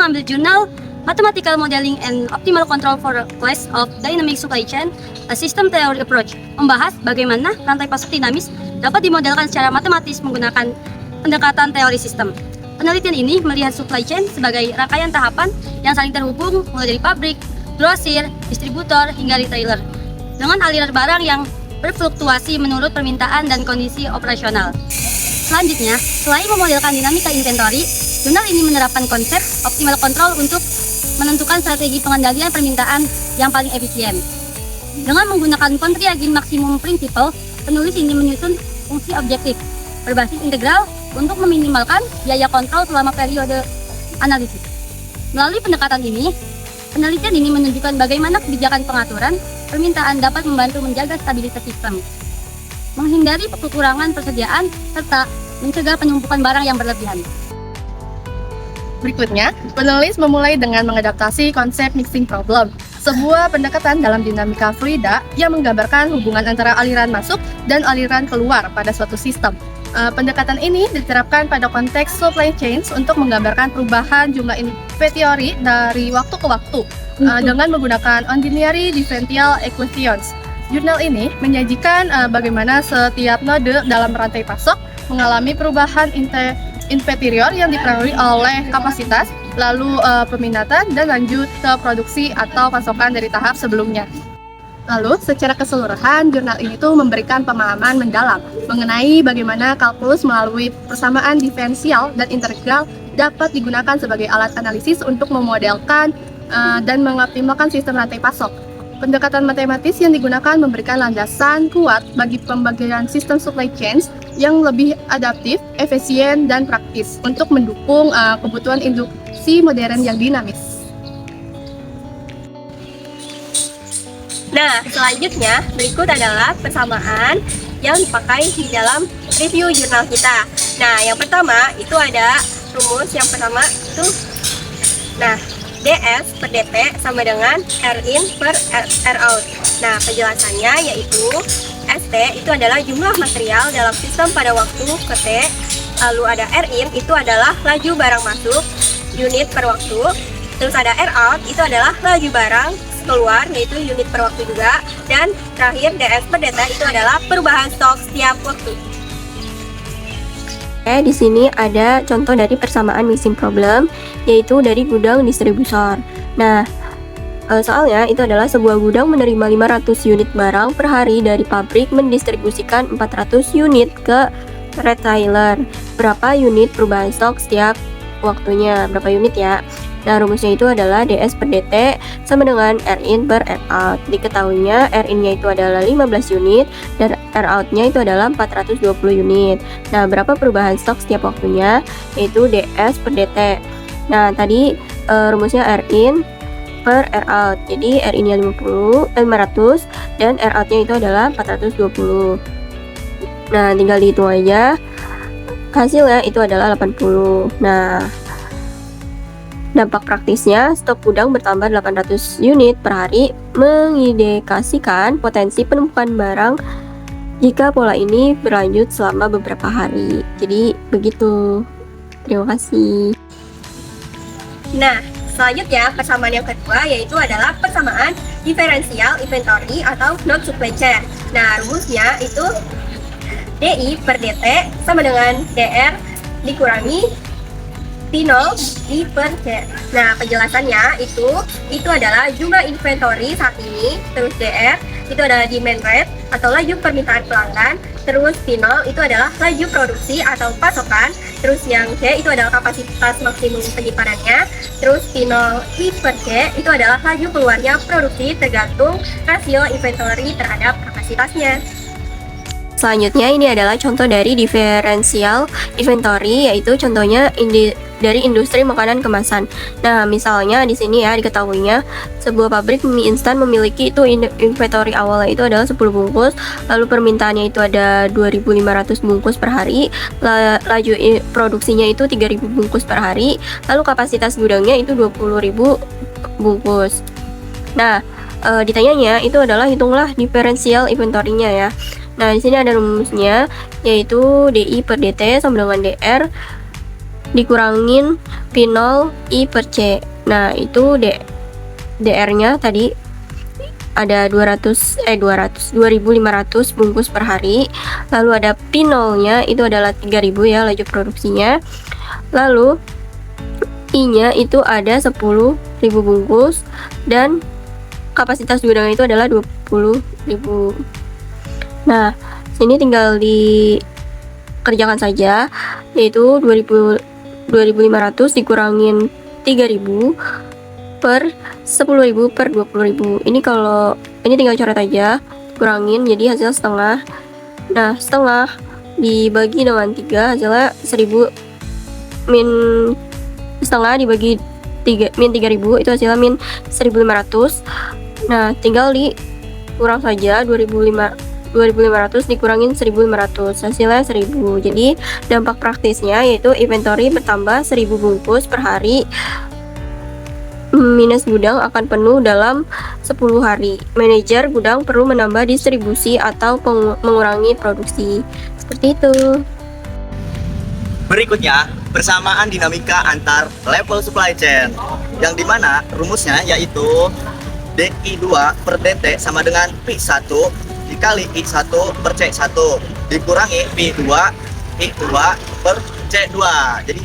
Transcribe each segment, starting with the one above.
mengambil jurnal Mathematical Modeling and Optimal Control for Class of Dynamic Supply Chain, a System Theory Approach, membahas bagaimana rantai pasok dinamis dapat dimodelkan secara matematis menggunakan pendekatan teori sistem. Penelitian ini melihat supply chain sebagai rangkaian tahapan yang saling terhubung mulai dari pabrik, grosir, distributor, hingga retailer, dengan aliran barang yang berfluktuasi menurut permintaan dan kondisi operasional. Selanjutnya, selain memodelkan dinamika inventory, jurnal ini menerapkan konsep optimal control untuk menentukan strategi pengendalian permintaan yang paling efisien. Dengan menggunakan Pontryagin Maximum Principle, penulis ini menyusun fungsi objektif berbasis integral untuk meminimalkan biaya kontrol selama periode analisis. Melalui pendekatan ini, penelitian ini menunjukkan bagaimana kebijakan pengaturan permintaan dapat membantu menjaga stabilitas sistem, menghindari kekurangan persediaan, serta mencegah penumpukan barang yang berlebihan. Berikutnya, penulis memulai dengan mengadaptasi konsep mixing problem, sebuah pendekatan dalam dinamika fluida yang menggambarkan hubungan antara aliran masuk dan aliran keluar pada suatu sistem. Pendekatan ini diterapkan pada konteks supply chains untuk menggambarkan perubahan jumlah inventory dari waktu ke waktu dengan menggunakan ordinary differential equations. Jurnal ini menyajikan bagaimana setiap node dalam rantai pasok mengalami perubahan inventorior yang dipengaruhi oleh kapasitas, lalu peminatan, dan lanjut ke produksi atau pasokan dari tahap sebelumnya. Lalu, secara keseluruhan, jurnal ini tuh memberikan pemahaman mendalam mengenai bagaimana kalkulus melalui persamaan diferensial dan integral dapat digunakan sebagai alat analisis untuk memodelkan dan mengoptimalkan sistem rantai pasok. Pendekatan matematis yang digunakan memberikan landasan kuat bagi pembagian sistem supply chains yang lebih adaptif, efisien, dan praktis untuk mendukung kebutuhan industri modern yang dinamis. Nah, selanjutnya berikut adalah persamaan yang dipakai di dalam review jurnal kita. Nah, yang pertama itu ada rumus yang pertama itu, nah, DS per DT sama dengan RIN per ROut. Nah, penjelasannya yaitu ST itu adalah jumlah material dalam sistem pada waktu ke T, lalu ada RIN itu adalah laju barang masuk unit per waktu, terus ada ROut itu adalah laju barang keluar yaitu unit per waktu juga, dan terakhir DS per DT itu adalah perubahan stok setiap waktu. Di sini ada contoh dari persamaan mixing problem, yaitu dari gudang distributor. Nah, soalnya itu adalah sebuah gudang menerima 500 unit barang per hari dari pabrik mendistribusikan 400 unit ke retailer. Berapa unit perubahan stok setiap waktunya? Berapa unit ya? Nah, rumusnya itu adalah DS per DT sama dengan RIN per ROut. Diketahuinya RIN-nya itu adalah 15 unit dan ROut-nya itu adalah 420 unit. Nah, berapa perubahan stok setiap waktunya? Yaitu DS per DT. Nah, tadi rumusnya RIN per ROut. Jadi RIN-nya 500 dan ROut-nya itu adalah 420. Nah, tinggal dihitung aja. Hasilnya itu adalah 80. Nah, dampak praktisnya, stok gudang bertambah 800 unit per hari, mengindikasikan potensi penumpukan barang jika pola ini berlanjut selama beberapa hari. Jadi begitu. Terima kasih. Nah, selanjutnya persamaan yang kedua yaitu adalah persamaan diferensial inventory atau non supply chain. Nah, rumusnya itu DI per DT sama dengan DR dikurangi T0 I per C. Nah, penjelasannya itu adalah jumlah inventory saat ini, terus DR itu adalah demand rate atau laju permintaan pelanggan, terus T0 itu adalah laju produksi atau pasokan, terus yang C itu adalah kapasitas maksimum penyimpanannya, terus T0 I per C itu adalah laju keluarnya produksi tergantung rasio inventory terhadap kapasitasnya. Selanjutnya ini adalah contoh dari diferensial inventory, yaitu contohnya dari industri makanan kemasan. Nah, misalnya di sini ya diketahuinya sebuah pabrik mie instan memiliki itu inventory awalnya itu adalah 10 bungkus, lalu permintaannya itu ada 2.500 bungkus per hari, laju produksinya itu 3.000 bungkus per hari, lalu kapasitas gudangnya itu 20.000 bungkus. Nah, ditanyanya itu adalah hitunglah diferensial inventory-nya ya. Nah, di sini ada rumusnya yaitu DI per DT sama dengan DR dikurangin P0 I per C. Nah, itu DR-nya tadi ada 2500 bungkus per hari. Lalu ada P0-nya itu adalah 3000 ya laju produksinya. Lalu I-nya itu ada 10.000 bungkus dan kapasitas gudangnya itu adalah 20.000. Nah, sini tinggal dikerjakan saja, yaitu 2500 dikurangin 3000 per 10.000 per 20.000. Ini tinggal coret aja, kurangin jadi hasil setengah. Nah, setengah dibagi dengan 3 hasilnya 1000 min setengah dibagi 3.000 itu hasilnya min 1.500. Nah, tinggal dikurang saja 2.500 dikurangin 1.500 hasilnya 1.000. Jadi dampak praktisnya yaitu inventory bertambah 1.000 bungkus per hari, minus gudang akan penuh dalam 10 hari. Manajer gudang perlu menambah distribusi atau mengurangi produksi. Seperti itu. Berikutnya, persamaan dinamika antar level supply chain, yang dimana rumusnya yaitu DI2 per DT sama dengan P1 dikali I1 per C1 dikurangi P2 I2 per C2. Jadi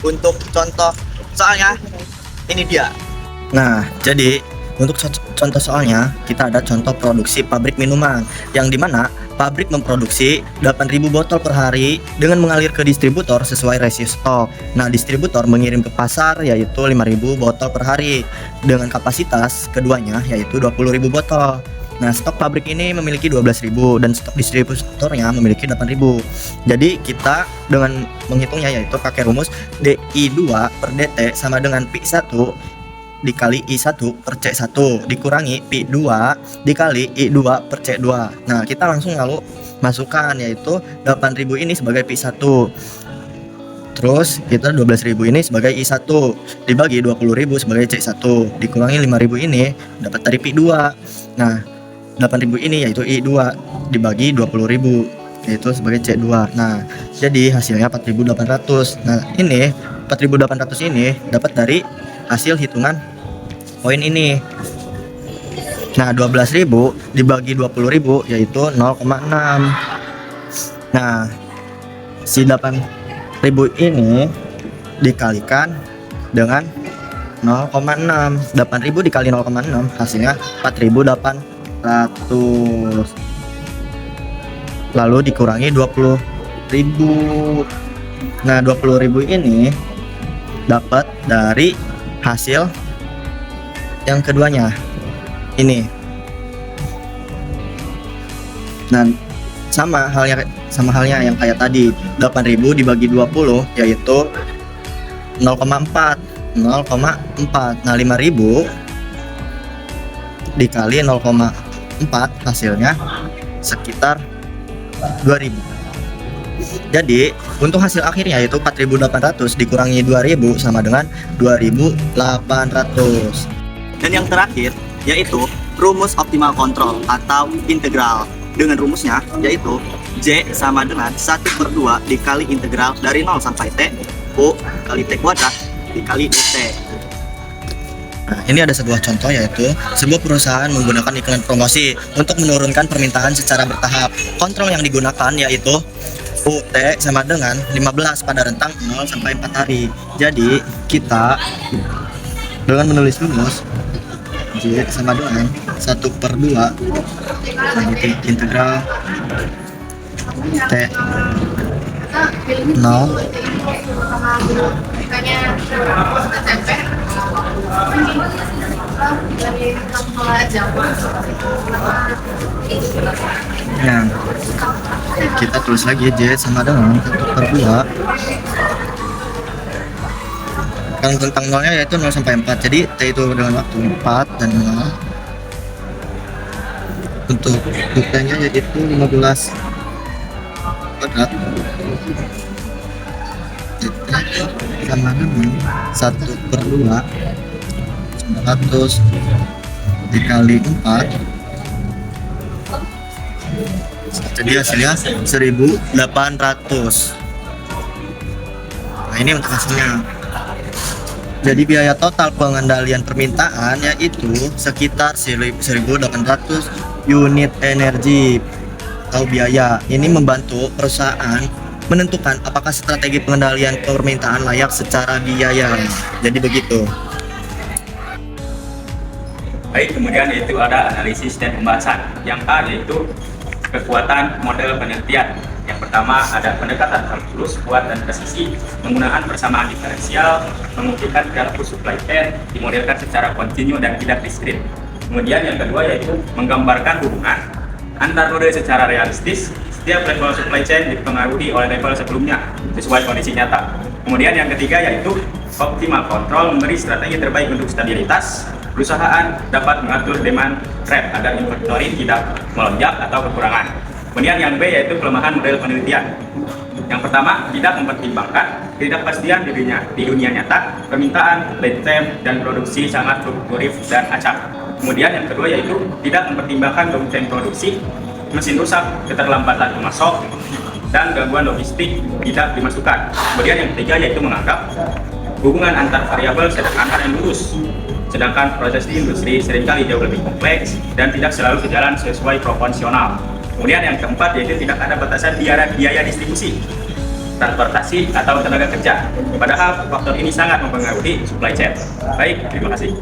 untuk contoh soalnya ini dia. Nah, jadi untuk contoh soalnya kita ada contoh produksi pabrik minuman, yang dimana pabrik memproduksi 8.000 botol per hari dengan mengalir ke distributor sesuai rasio stok. Nah, distributor mengirim ke pasar yaitu 5.000 botol per hari dengan kapasitas keduanya yaitu 20.000 botol. Nah, stok pabrik ini memiliki 12.000 dan stok distributornya memiliki 8.000. Jadi kita dengan menghitungnya yaitu pakai rumus DI2 per DT sama dengan P1 dikali I1 per C1 dikurangi P2 dikali I2 per C2. Nah, kita langsung lalu masukkan yaitu 8.000 ini sebagai P1. Terus kita 12.000 ini sebagai I1 dibagi 20.000 sebagai C1 dikurangi 5.000 ini dapat dari P2. Nah, 8.000 ini yaitu I2 dibagi 20.000 yaitu sebagai C2. Nah, jadi hasilnya 4.800. Nah, ini 4.800 ini dapat dari hasil hitungan poin ini. Nah, 12.000 dibagi 20.000 yaitu 0,6. Nah, si 8.000 ini dikalikan dengan 0,6. 8.000 dikali 0,6 hasilnya 4.800. Lalu dikurangi 20.000. Nah, 20.000 ini dapat dari hasil yang keduanya ini. Nah, sama halnya yang kayak tadi, 8.000 dibagi 20 yaitu 0,4. Nah, 5.000 dikali 0,4 hasilnya sekitar 2.000. Jadi untuk hasil akhirnya yaitu 4.800 dikurangi 2.000 sama dengan 2.800. Dan yang terakhir yaitu rumus optimal control atau integral. Dengan rumusnya yaitu J sama dengan 1/2 dikali integral dari 0 sampai T U kali T kuadrat dikali DT. Nah, ini ada sebuah contoh yaitu sebuah perusahaan menggunakan iklan promosi untuk menurunkan permintaan secara bertahap. Kontrol yang digunakan yaitu UT sama dengan 15 pada rentang 0 sampai 4 hari. Jadi kita dengan menulis rumus J sama dengan 1/2 bagi integral T 0 Nah, kita tulis lagi J sama dengan 1/2 kan tentang nolnya yaitu 0 sampai 4. Jadi T itu dengan waktu 4 dan 0. Untuk buktinya yaitu 15 kuadrat sama dengan 1/2 900 dikali 4. Jadi hasilnya 1.800. Nah, ini untuk hasilnya. Jadi biaya total pengendalian permintaan yaitu sekitar 1.800 unit energi atau biaya. Ini membantu perusahaan menentukan apakah strategi pengendalian permintaan layak secara biaya. Jadi begitu. Baik, kemudian yaitu ada analisis dan pembahasan. Yang A yaitu kekuatan model penelitian. Yang pertama ada pendekatan kalkulus, kuat dan presisi, penggunaan persamaan diferensial, membuktikan perilaku supply chain, dimodelkan secara kontinu dan tidak diskrit. Kemudian yang kedua yaitu menggambarkan hubungan antar node secara realistis. Setiap level supply chain dipengaruhi oleh level sebelumnya sesuai kondisi nyata. Kemudian yang ketiga yaitu optimal control, memberi strategi terbaik untuk stabilitas. Perusahaan dapat mengatur demand trap agar inventory tidak melonjak atau kekurangan. Kemudian yang B yaitu kelemahan model penelitian. Yang pertama, tidak mempertimbangkan ketidakpastian di dunia nyata, permintaan, lead time, dan produksi sangat fluktuatif dan acak. Kemudian yang kedua yaitu tidak mempertimbangkan downstream produksi, mesin rusak, keterlambatan pemasok, dan gangguan logistik tidak dimasukkan. Kemudian yang ketiga yaitu menganggap hubungan antar variabel sederhana dan lurus, sedangkan proses di industri seringkali jauh lebih kompleks dan tidak selalu berjalan sesuai proporsional. Kemudian yang keempat yaitu tidak ada batasan biaya distribusi, transportasi, atau tenaga kerja. Padahal faktor ini sangat mempengaruhi supply chain. Baik, terima kasih.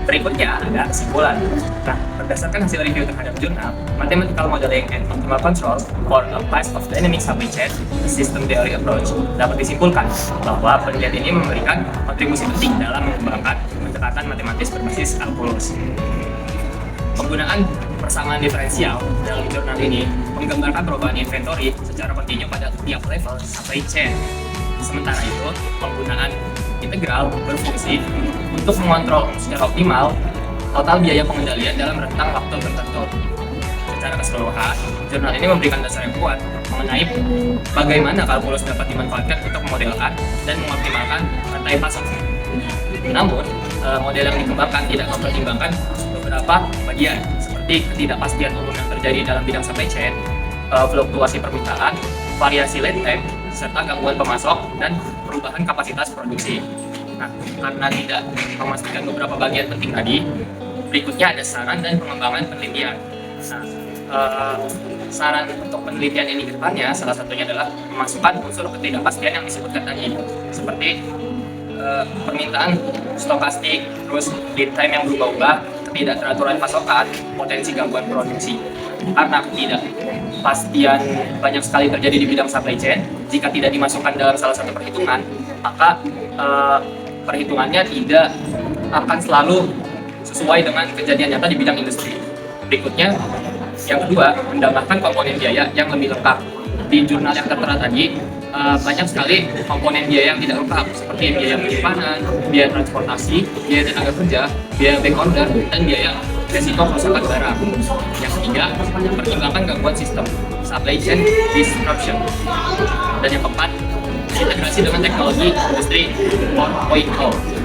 Berikutnya ada kesimpulan. Nah, berdasarkan hasil review terhadap jurnal Mathematical Modeling and Optimal Control for a Price of Dynamic Supply Chain System Theory Approach, dapat disimpulkan bahwa penelitian ini memberikan kontribusi penting dalam mengembangkan pendekatan matematis berbasis kalkulus. Penggunaan persamaan diferensial dalam jurnal ini menggambarkan perubahan inventory secara kontinu pada tiap level supply chain. Sementara itu, penggunaan integral berfungsi untuk mengontrol secara optimal total biaya pengendalian dalam rentang waktu tertentu. Secara keseluruhan, jurnal ini memberikan dasar yang kuat mengenai bagaimana kalkulus dapat dimanfaatkan untuk memodelkan dan mengoptimalkan rantai pasok. Namun, model yang dikembangkan tidak mempertimbangkan beberapa bagian seperti ketidakpastian umum yang terjadi dalam bidang supply chain, fluktuasi permintaan, variasi lead time, serta gangguan pemasok dan perubahan kapasitas produksi. Nah, karena tidak memastikan beberapa bagian penting tadi, berikutnya ada saran dan pengembangan penelitian. Nah, saran untuk penelitian ini ke depannya salah satunya adalah memasukkan unsur ketidakpastian yang disebutkan tadi, seperti permintaan stokastik, terus lead time yang berubah-ubah, ketidakteraturan pasokan, potensi gangguan produksi. Karena ketidakpastian banyak sekali terjadi di bidang supply chain, jika tidak dimasukkan dalam salah satu perhitungan, maka perhitungannya tidak akan selalu sesuai dengan kejadian nyata di bidang industri. Berikutnya, yang kedua, menambahkan komponen biaya yang lebih lengkap. Di jurnal yang tertera tadi, banyak sekali komponen biaya yang tidak lengkap, seperti biaya penyimpanan, biaya transportasi, biaya tenaga kerja, biaya back order, dan biaya resiko kerusakan barang. Yang ketiga, pertimbangkan gangguan sistem, supply chain disruption. Dan yang keempat, integrasi dengan teknologi industri 4.0.